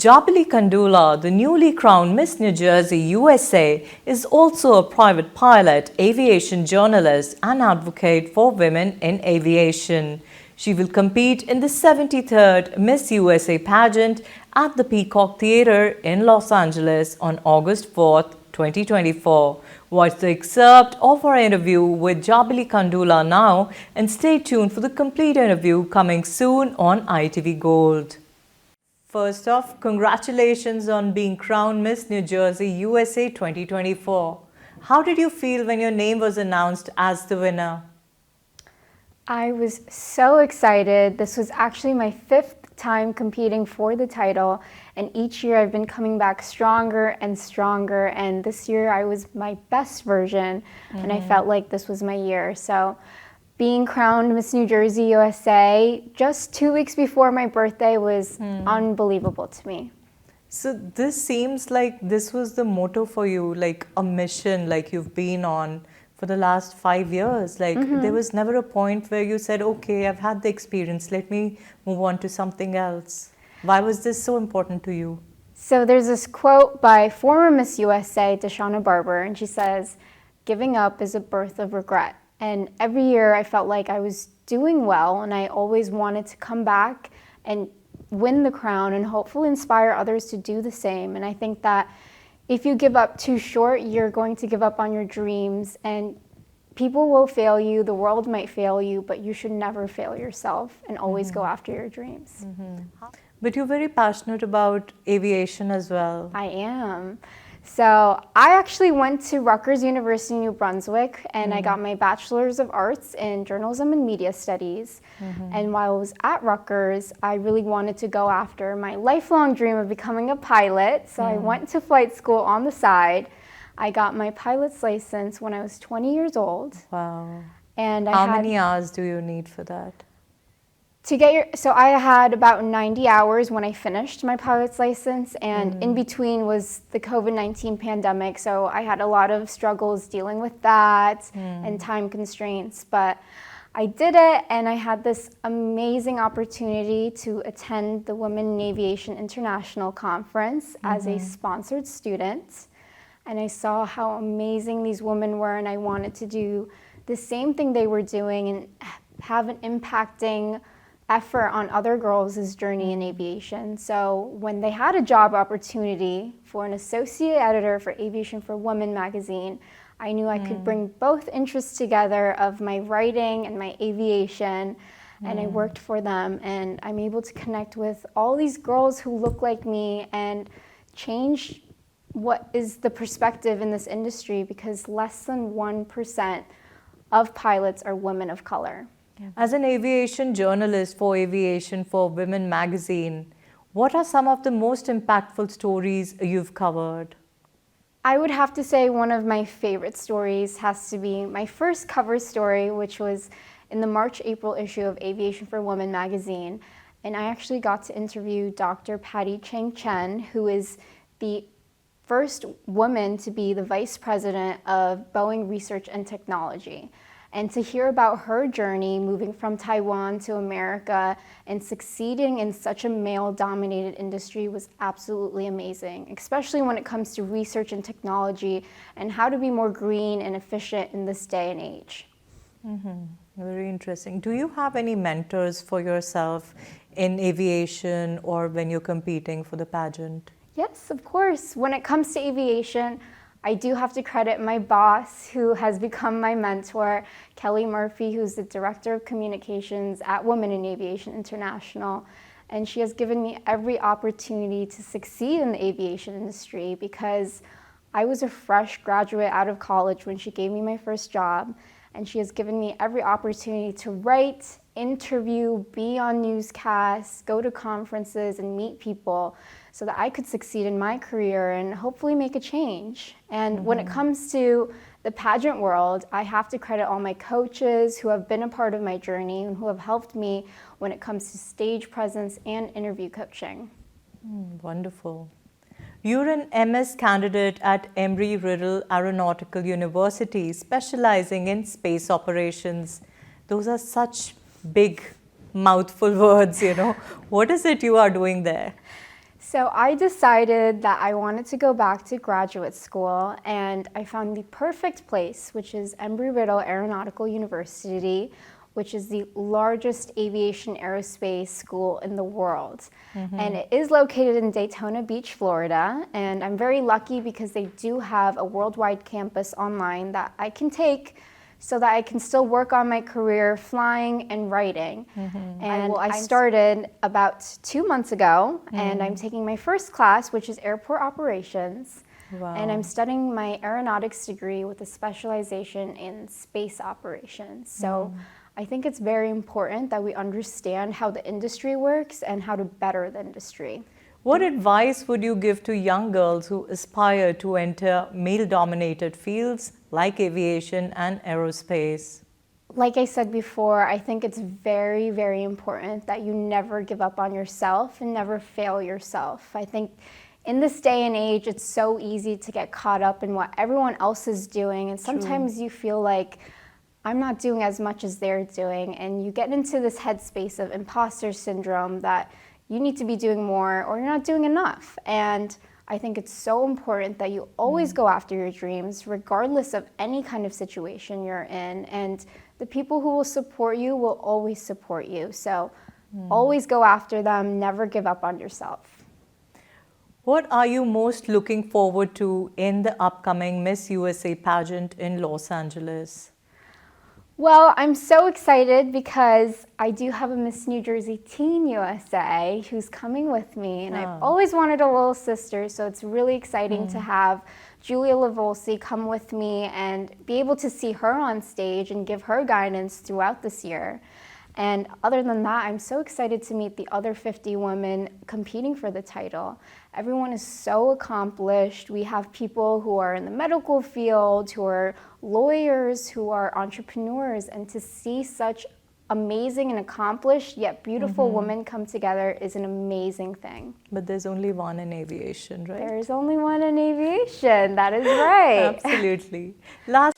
Jabili Kandula, the newly crowned Miss New Jersey USA, is also a private pilot, aviation journalist, and advocate for women in aviation. She will compete in the 73rd Miss USA pageant at the Peacock Theatre in Los Angeles on August 4th, 2024. Watch the excerpt of our interview with Jabili Kandula now and stay tuned for the complete interview coming soon on ITV Gold. First off, congratulations on being crowned Miss New Jersey USA 2024. How did you feel when your name was announced as the winner? I was so excited. This was actually my 5th time competing for the title, and each year I've been coming back stronger and stronger, and this year I was my best version, and I felt like this was my year. So being crowned Miss New Jersey USA just 2 weeks before my birthday was unbelievable to me. So this seems like this was the motto for you, like a mission like you've been on for the last 5 years. Like there was never a point where you said, okay, I've had the experience, let me move on to something else. Why was this so important to you? So there's this quote by former Miss USA, Deshauna Barber, and she says, "Giving up is a birth of regret." And every year I felt like I was doing well, and I always wanted to come back and win the crown and hopefully inspire others to do the same. And I think that if you give up too short, you're going to give up on your dreams, and people will fail you, the world might fail you, but you should never fail yourself and always go after your dreams. But you're very passionate about aviation as well. I am. So I actually went to Rutgers University, New Brunswick, and I got my Bachelor's of Arts in Journalism and Media Studies. And while I was at Rutgers, I really wanted to go after my lifelong dream of becoming a pilot. So I went to flight school on the side. I got my pilot's license when I was 20 years old. Wow. And How many hours do you need for that? So I had about 90 hours when I finished my pilot's license, and in between was the COVID-19 pandemic, so I had a lot of struggles dealing with that and time constraints, but I did it, and I had this amazing opportunity to attend the Women in Aviation International Conference as a sponsored student, and I saw how amazing these women were, and I wanted to do the same thing they were doing and have an impacting effort on other girls' journey in aviation. So when they had a job opportunity for an associate editor for Aviation for Women magazine, I knew I could bring both interests together of my writing and my aviation, and I worked for them, and I'm able to connect with all these girls who look like me and change what is the perspective in this industry, because less than 1% of pilots are women of color. As an aviation journalist for Aviation for Women magazine, what are some of the most impactful stories you've covered? I would have to say one of my favorite stories has to be my first cover story, which was in the March-April issue of Aviation for Women magazine. And I actually got to interview Dr. Patty Cheng Chen, who is the first woman to be the vice president of Boeing Research and Technology. And to hear about her journey moving from Taiwan to America and succeeding in such a male-dominated industry was absolutely amazing, especially when it comes to research and technology and how to be more green and efficient in this day and age. Very interesting. Do you have any mentors for yourself in aviation or when you're competing for the pageant? Yes, of course. When it comes to aviation, I do have to credit my boss, who has become my mentor, Kelly Murphy, who's the Director of Communications at Women in Aviation International. And she has given me every opportunity to succeed in the aviation industry, because I was a fresh graduate out of college when she gave me my first job. And she has given me every opportunity to write, interview, be on newscasts, go to conferences, and meet people, so that I could succeed in my career and hopefully make a change. And when it comes to the pageant world, I have to credit all my coaches who have been a part of my journey and who have helped me when it comes to stage presence and interview coaching. Wonderful. You're an MS candidate at Embry-Riddle Aeronautical University, specializing in space operations. Those are such big mouthful words, you know. What is it you are doing there? So I decided that I wanted to go back to graduate school, and I found the perfect place, which is Embry-Riddle Aeronautical University, which is the largest aviation aerospace school in the world. And it is located in Daytona Beach, Florida, and I'm very lucky because they do have a worldwide campus online that I can take so that I can still work on my career flying and writing. And I started about 2 months ago, and I'm taking my first class, which is airport operations. Wow. And I'm studying my aeronautics degree with a specialization in space operations. So I think it's very important that we understand how the industry works and how to better the industry. What advice would you give to young girls who aspire to enter male-dominated fields like aviation and aerospace? Like I said before, I think it's very, very important that you never give up on yourself and never fail yourself. I think in this day and age, it's so easy to get caught up in what everyone else is doing, and sometimes you feel like, I'm not doing as much as they're doing, and you get into this headspace of imposter syndrome that you need to be doing more or you're not doing enough. And I think it's so important that you always go after your dreams, regardless of any kind of situation you're in, and the people who will support you will always support you. So always go after them, never give up on yourself. What are you most looking forward to in the upcoming Miss USA pageant in Los Angeles? Well, I'm so excited because I do have a Miss New Jersey Teen USA who's coming with me, and I've always wanted a little sister, so it's really exciting to have Julia Lavolsi come with me and be able to see her on stage and give her guidance throughout this year. And other than that, I'm so excited to meet the other 50 women competing for the title. Everyone is so accomplished. We have people who are in the medical field, who are lawyers, who are entrepreneurs, and to see such amazing and accomplished yet beautiful women come together is an amazing thing. But there's only one in aviation, right? There's only one in aviation, that is right. Absolutely. Last